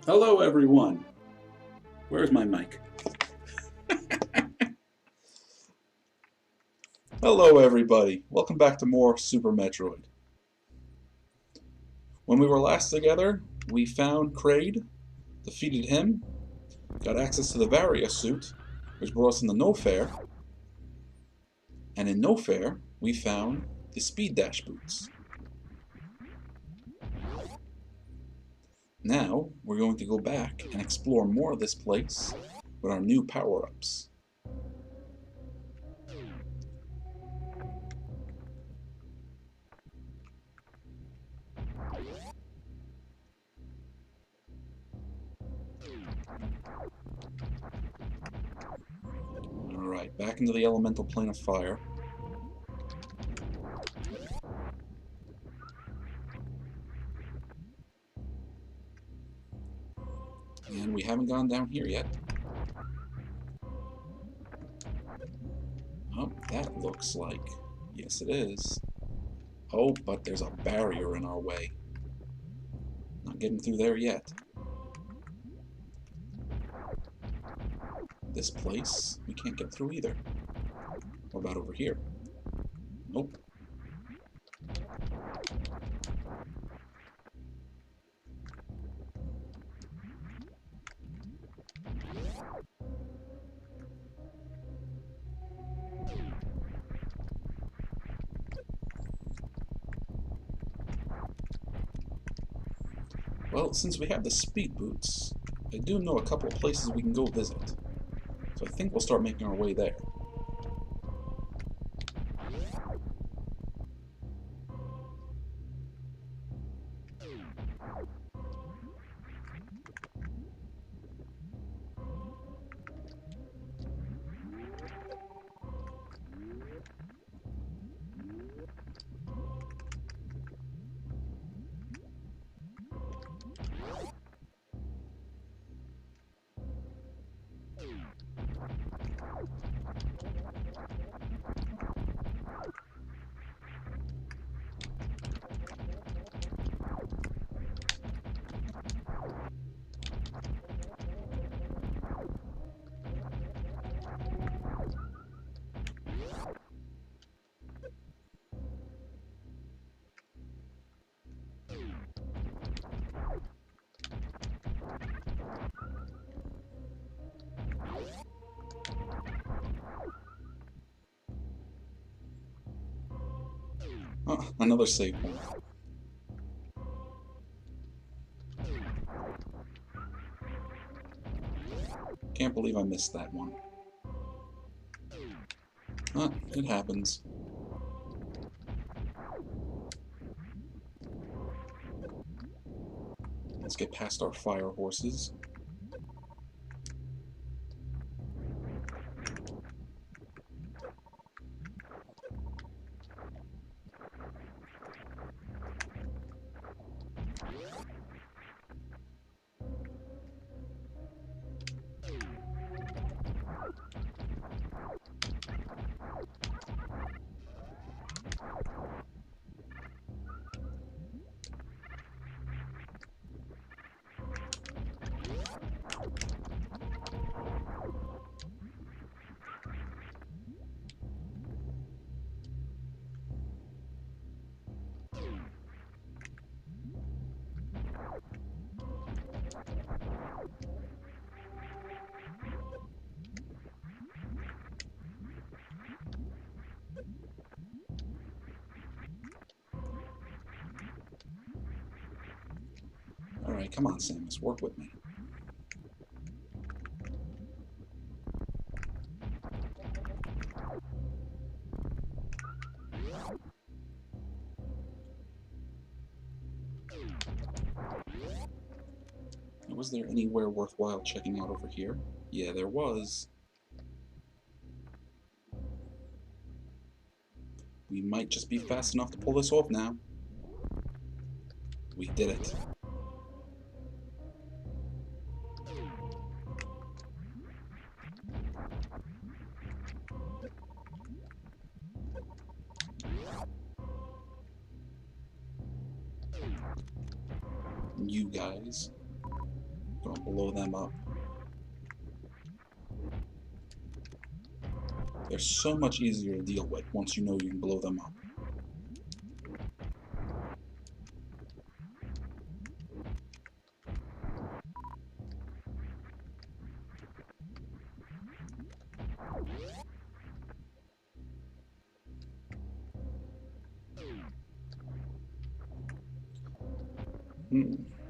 Hello, everyone. Where's my mic? Hello, everybody. Welcome back to more Super Metroid. When we were last together, we found Kraid, defeated him, got access to the Varia suit, which brought us into No Fair, and in No Fair, we found the Speed Dash boots. Now, we're going to go back and explore more of this place with our new power-ups. Alright, back into the elemental plane of fire. And we haven't gone down here yet. Oh, that looks like... Yes, it is. Oh, but there's a barrier in our way. Not getting through there yet. This place, we can't get through either. What about over here? Nope. Well, since we have the speed boots, I do know a couple of places we can go visit. So I think we'll start making our way there. Oh, another save point. Can't believe I missed that one. Ah, it happens. Let's get past our fire horses. Alright, come on, Samus, work with me. Was there anywhere worthwhile checking out over here? Yeah, there was. We might just be fast enough to pull this off now. We did it. You guys. Gonna blow them up. They're so much easier to deal with once you know you can blow them up.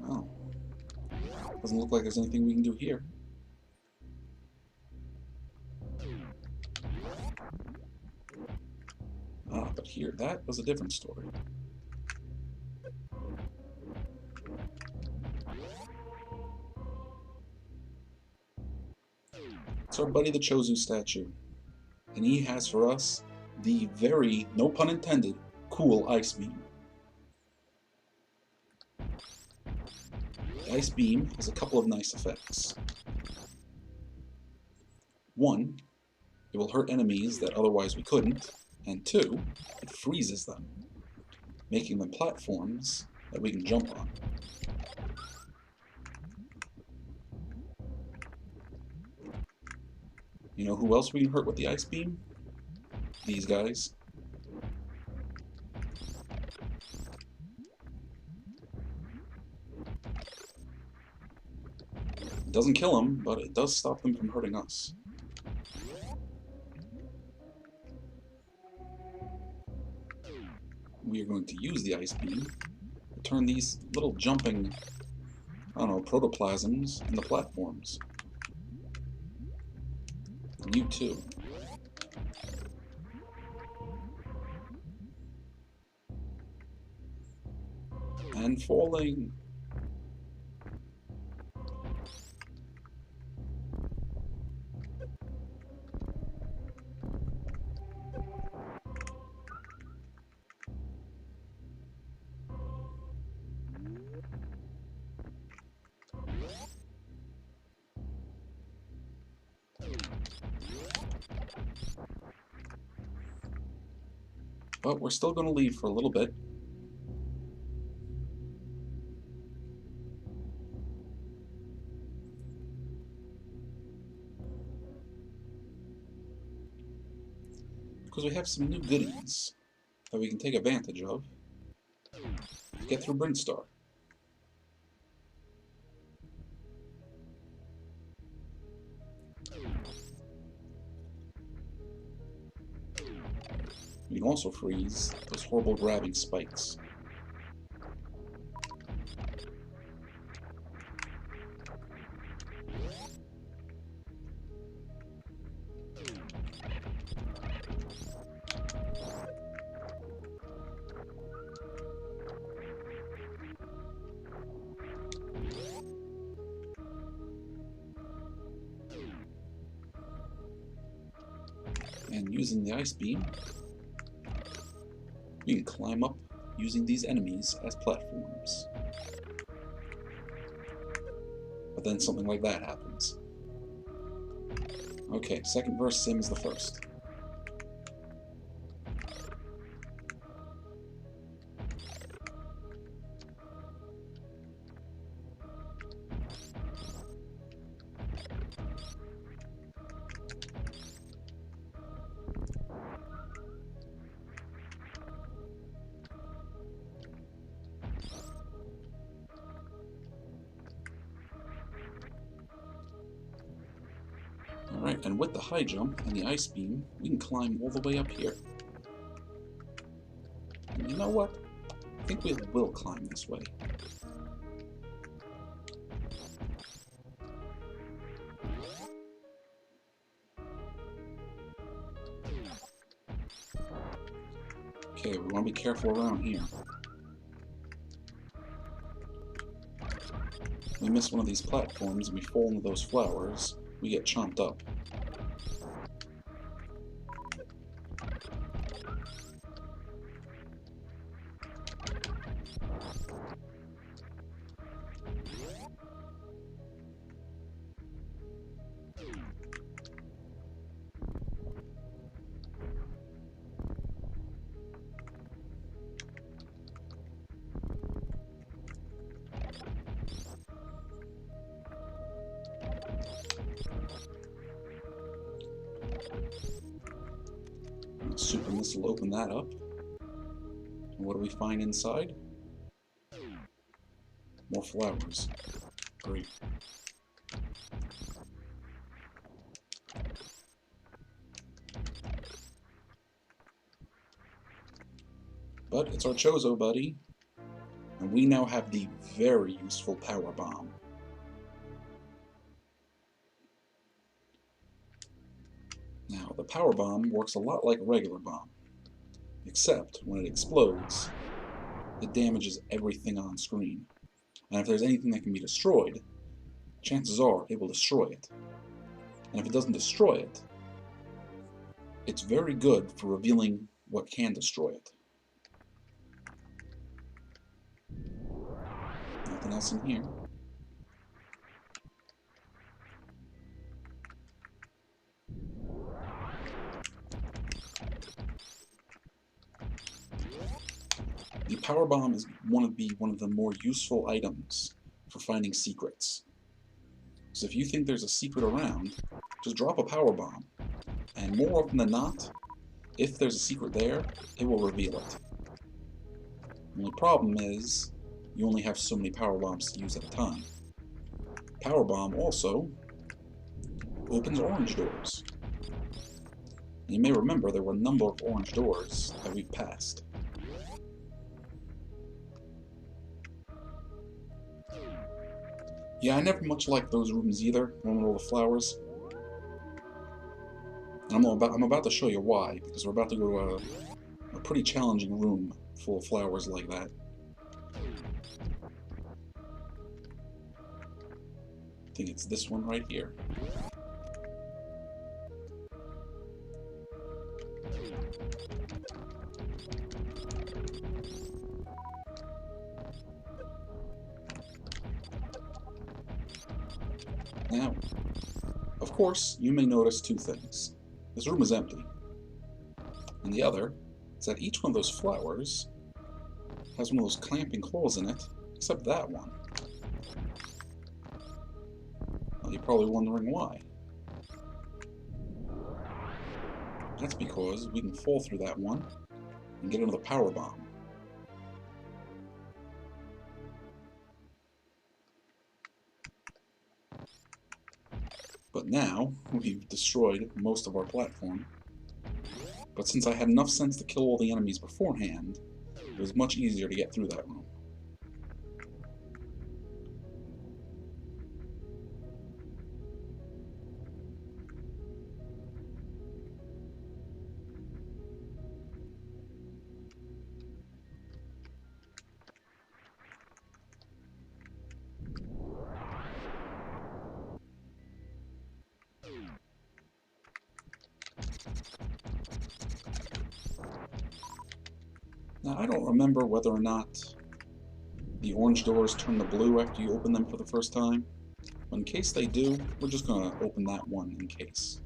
Oh. Doesn't look like there's anything we can do here. Ah, but here, that was a different story. It's our buddy the Chozu statue. And he has for us the very, no pun intended, cool ice beam. The ice beam has a couple of nice effects. One, it will hurt enemies that otherwise we couldn't, and two, it freezes them, making them platforms that we can jump on. You know who else we can hurt with the ice beam? These guys. It doesn't kill them, but it does stop them from hurting us. We are going to use the ice beam to turn these little jumping, I don't know, protoplasms into platforms. And you too. And falling. But we're still going to leave for a little bit. Because we have some new goodies that we can take advantage of to get through Brinstar. We can also freeze those horrible grabbing spikes. And using the ice beam, we can climb up using these enemies as platforms. But then something like that happens. Okay, second verse, same as the first. Alright, and with the high jump and the ice beam, we can climb all the way up here. And you know what? I think we will climb this way. Okay, we want to be careful around here. We miss one of these platforms and we fall into those flowers, we get chomped up. The super missile will open that up. And what do we find inside? More flowers. Great. But it's our Chozo buddy, and we now have the very useful power bomb. Now, the power bomb works a lot like a regular bomb, except when it explodes, it damages everything on screen. And if there's anything that can be destroyed, chances are it will destroy it. And if it doesn't destroy it, it's very good for revealing what can destroy it. Nothing else in here. The power bomb is one of the more useful items for finding secrets. So if you think there's a secret around, just drop a power bomb, and more often than not, if there's a secret there, it will reveal it. The only problem is, you only have so many power bombs to use at a time. Power bomb also opens orange doors. And you may remember there were a number of orange doors that we've passed. Yeah, I never much liked those rooms either, one with all the flowers. And I'm about to show you why, because we're about to go to a pretty challenging room full of flowers like that. I think it's this one right here. Now, of course, you may notice two things. This room is empty. And the other is that each one of those flowers has one of those clamping claws in it, except that one. Now, you're probably wondering why. That's because we can fall through that one and get into the power bomb. But now, we've destroyed most of our platform. But since I had enough sense to kill all the enemies beforehand, it was much easier to get through that room. Now, I don't remember whether or not the orange doors turn to blue after you open them for the first time. But in case they do, we're just going to open that one in case.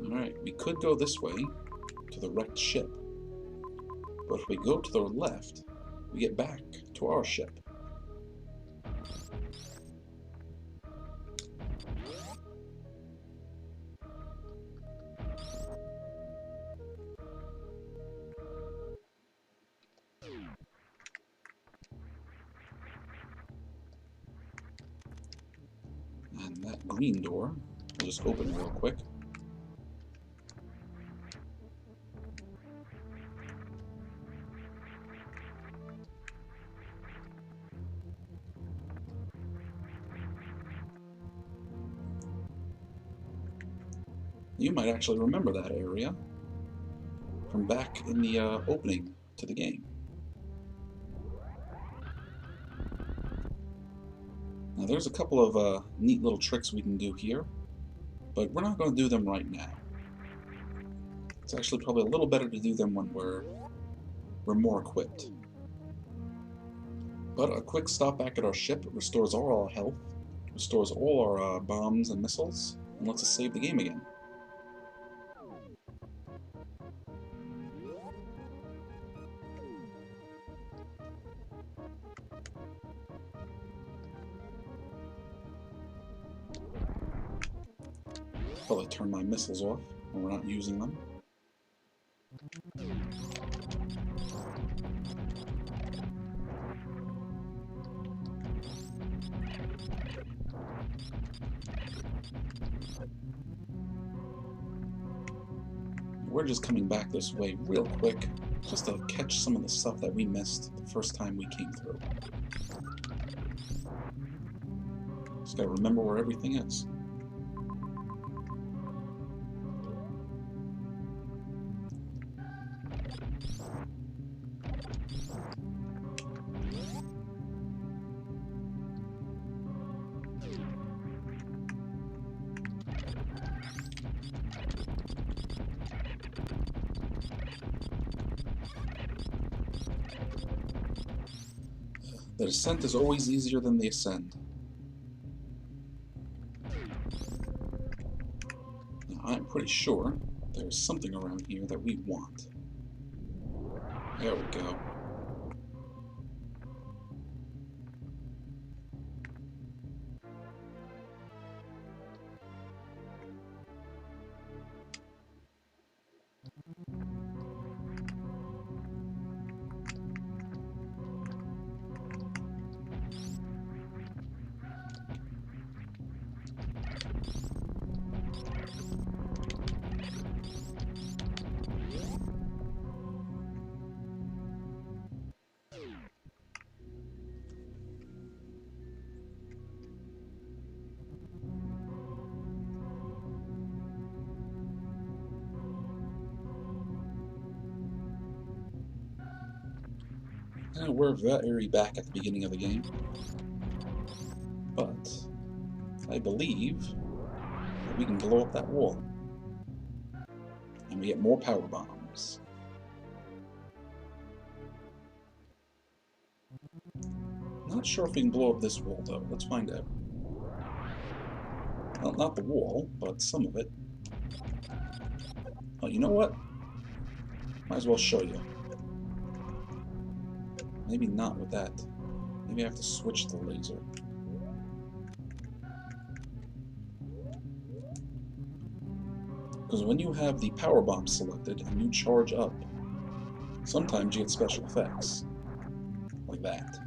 Alright, we could go this way to the wrecked ship. But if we go to the left, we get back to our ship. And that green door will just open real quick. You might actually remember that area from back in the opening to the game. Now there's a couple of neat little tricks we can do here, but we're not going to do them right now. It's actually probably a little better to do them when we're more equipped. But a quick stop back at our ship restores all our health, restores all our bombs and missiles, and lets us save the game again. Probably turn my missiles off when we're not using them. We're just coming back this way real quick, just to catch some of the stuff that we missed the first time we came through. Just gotta remember where everything is. The descent is always easier than the ascend. Now, I'm pretty sure there's something around here that we want. There we go. And we're very back at the beginning of the game, but I believe that we can blow up that wall, and we get more power bombs. Not sure if we can blow up this wall though. Let's find out. Well, not the wall, but some of it. Oh, you know what? Might as well show you. Maybe not with that. Maybe I have to switch the laser. Because when you have the power bomb selected and you charge up, sometimes you get special effects. Like that.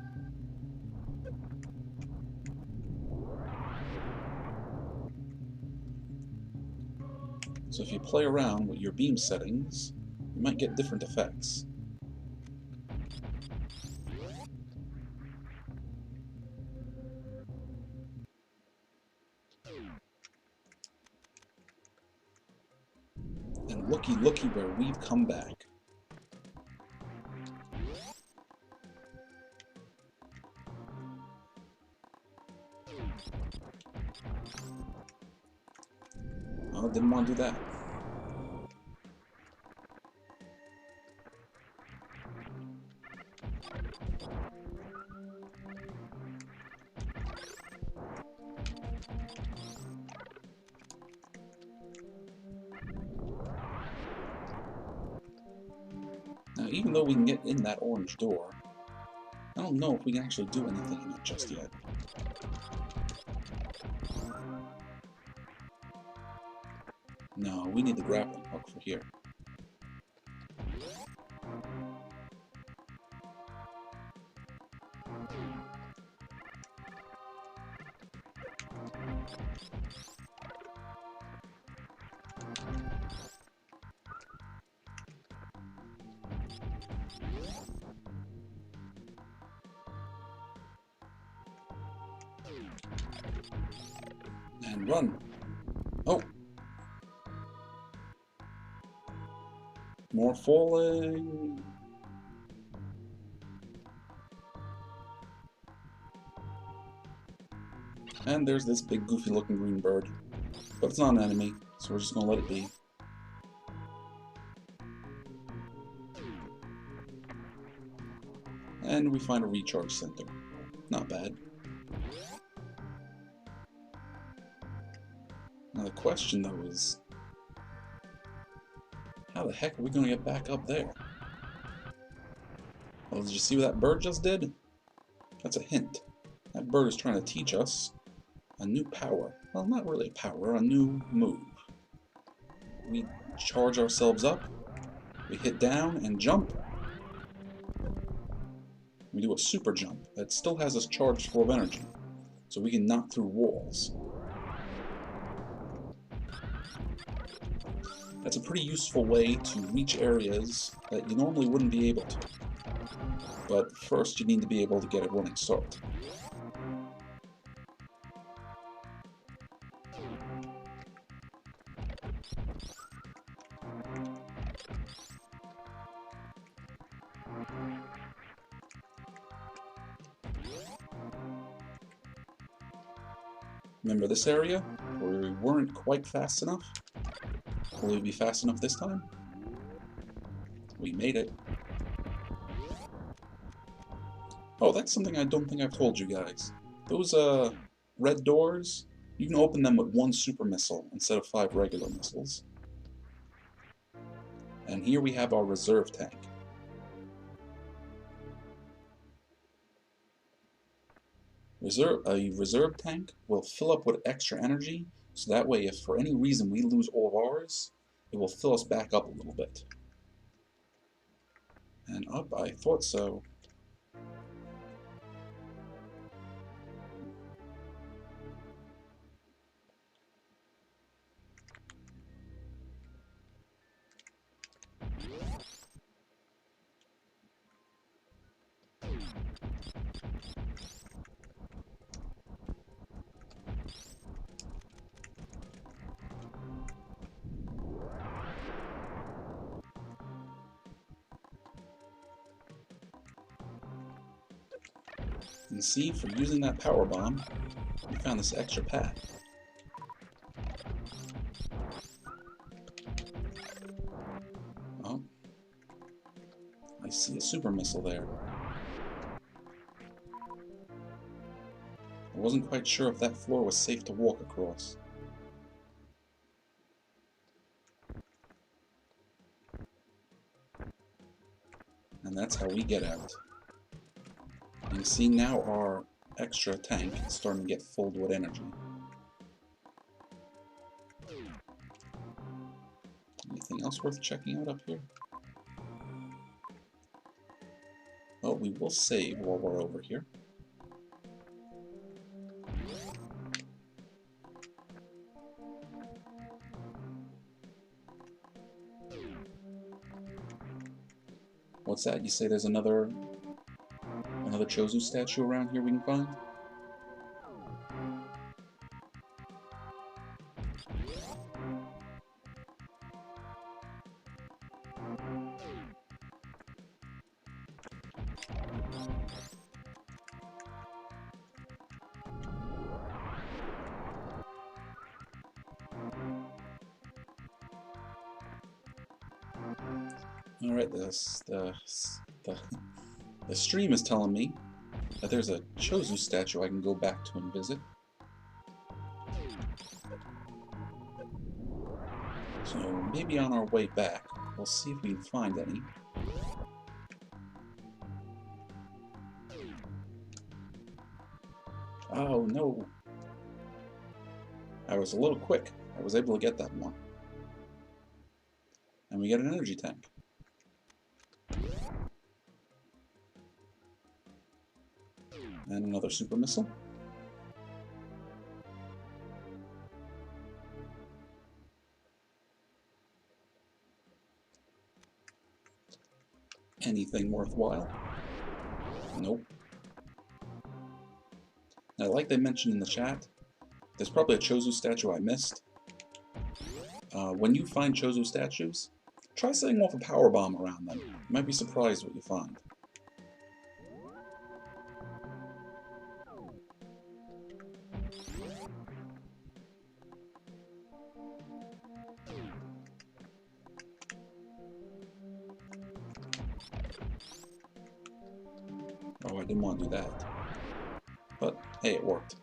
So if you play around with your beam settings, you might get different effects. And looky where we've come back. Oh, didn't want to do that. Now, even though we can get in that orange door, I don't know if we can actually do anything in it just yet. No, we need the grappling hook for here. And run. Oh! More falling. And there's this big goofy looking green bird. But it's not an enemy, so we're just gonna let it be. And we find a recharge center. Not bad. Now the question though is, how the heck are we gonna get back up there? Well, did you see what that bird just did? That's a hint. That bird is trying to teach us a new power. Well, not really a power, a new move. we charge ourselves up, we hit down and jump. We do a super jump that still has us charged full of energy, so we can knock through walls. That's a pretty useful way to reach areas that you normally wouldn't be able to. But first you need to be able to get a running start. Remember this area where we weren't quite fast enough? Will we be fast enough this time? We made it. Oh, that's something I don't think I've told you guys. Those red doors, you can open them with 1 super missile instead of 5 regular missiles. And here we have our reserve tank. A reserve tank will fill up with extra energy, so that way if for any reason we lose all of ours, it will fill us back up a little bit. And up, I thought so. And see, for using that power bomb, we found this extra path. Oh, I see a super missile there. I wasn't quite sure if that floor was safe to walk across. And that's how we get out. You can see now our extra tank is starting to get filled with energy. Anything else worth checking out up here? Well, we will save while we're over here. What's that? You say there's another Chozu statue around here we can find? Alright, the stream is telling me that there's a Chozu statue I can go back to and visit. So maybe on our way back, we'll see if we can find any. Oh no! I was a little quick. I was able to get that one. And we get an energy tank. And another super missile. Anything worthwhile? Nope. Now, like they mentioned in the chat, there's probably a Chozu statue I missed. When you find Chozu statues, try setting off a power bomb around them. You might be surprised what you find. Oh, I didn't want to do that. But, hey, it worked.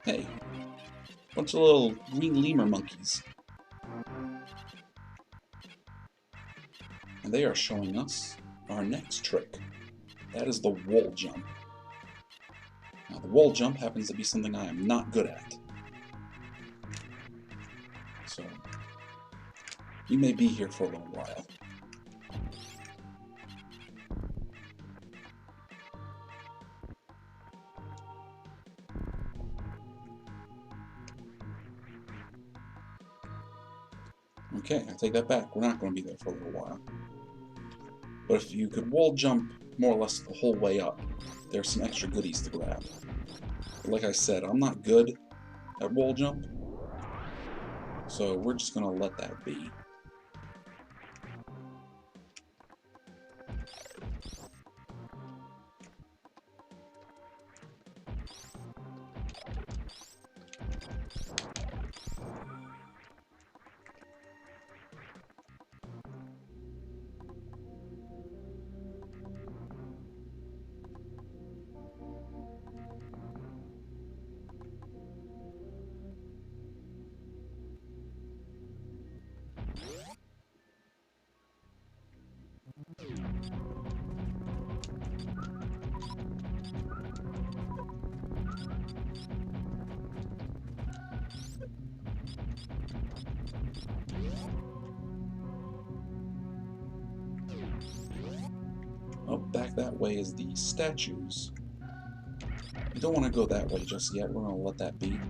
Hey, Bunch of little green lemur monkeys. And they are showing us our next trick. That is the wall jump. Now, the wall jump happens to be something I am not good at. So, you may be here for a little while. Okay, I take that back. We're not going to be there for a little while. But if you could wall jump more or less the whole way up, there's some extra goodies to grab. But like I said, I'm not good at wall jump, so we're just going to let that be. Oh, back that way is the statues. You don't want to go that way just yet. We're going to let that be.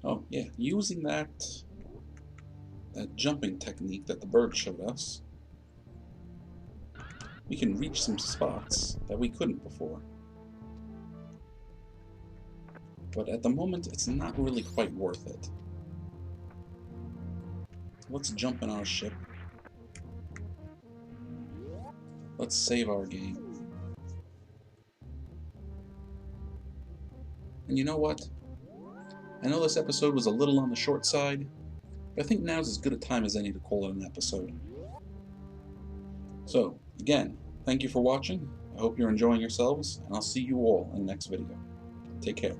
Oh, yeah, using that jumping technique that the bird showed us, we can reach some spots that we couldn't before. But at the moment, it's not really quite worth it. Let's jump in our ship. Let's save our game. And you know what? I know this episode was a little on the short side, but I think now's as good a time as any to call it an episode. So, again, thank you for watching. I hope you're enjoying yourselves, and I'll see you all in the next video. Take care.